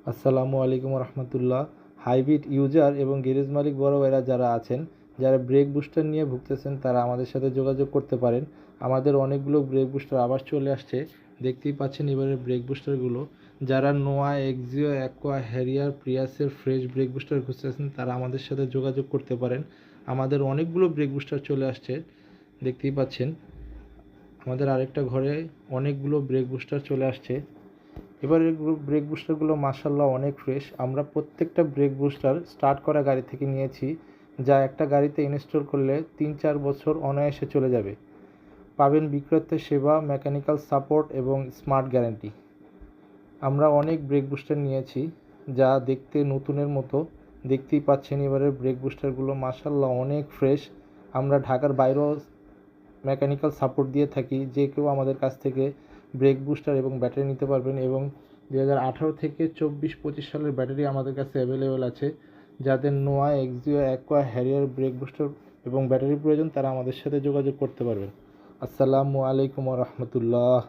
আসসালামু আলাইকুম রহমতুল্লাহ। Hybrid user এবং গ্যারেজ মালিক বড় ভাইরা যারা আছেন, যারা ব্রেক বুস্টার নিয়ে ভুগতেছেন, তারা আমাদের সাথে যোগাযোগ করতে পারেন। আমাদের অনেকগুলো ব্রেক বুস্টার আবার চলে আসছে, দেখতেই পাচ্ছেন এবারে ব্রেক বুস্টারগুলো। যারা নোয়া, এক্সিও, অ্যাকোয়া, হ্যারিয়ার, প্রিয়াসের ফ্রেশ ব্রেক বুস্টার খুঁজতেছেন, তারা আমাদের সাথে যোগাযোগ করতে পারেন। আমাদের অনেকগুলো ব্রেক বুস্টার চলে আসছে, দেখতেই পাচ্ছেন। আমাদের আরেকটা ঘরে অনেকগুলো ব্রেক বুস্টার চলে আসছে। এবারের ব্রেক বুস্টারগুলো মাশাআল্লাহ অনেক ফ্রেশ। আমরা প্রত্যেকটা ব্রেক বুস্টার স্টার্ট করা গাড়ি থেকে নিয়েছি, যা একটা গাড়িতে ইনস্টল করলে 3-4 বছর অনায়াসে চলে যাবে। পাবেন বিক্রেতার সেবা, মেকানিক্যাল সাপোর্ট এবং স্মার্ট গ্যারান্টি। আমরা অনেক ব্রেক বুস্টার নিয়েছি, যা দেখতে নতুনের মতো। দেখতেই পাচ্ছেন এবারের ব্রেক বুস্টারগুলো মাশাআল্লাহ অনেক ফ্রেশ। আমরা ঢাকার বাইরেও মেকানিক্যাল সাপোর্ট দিয়ে থাকি। যে কেউ আমাদের কাছ থেকে ব্রেক বুস্টার এবং ব্যাটারি নিতে পারবেন, এবং 2018 থেকে 24-25 সালের ব্যাটারি আমাদের কাছে অ্যাভেলেবেল আছে। যাদের নোয়া, Axio, Aqua, Harrier brake booster এবং ব্যাটারি প্রয়োজন, তারা আমাদের সাথে যোগাযোগ করতে পারবেন। আসসালামু আলাইকুম রহমতুল্লাহ।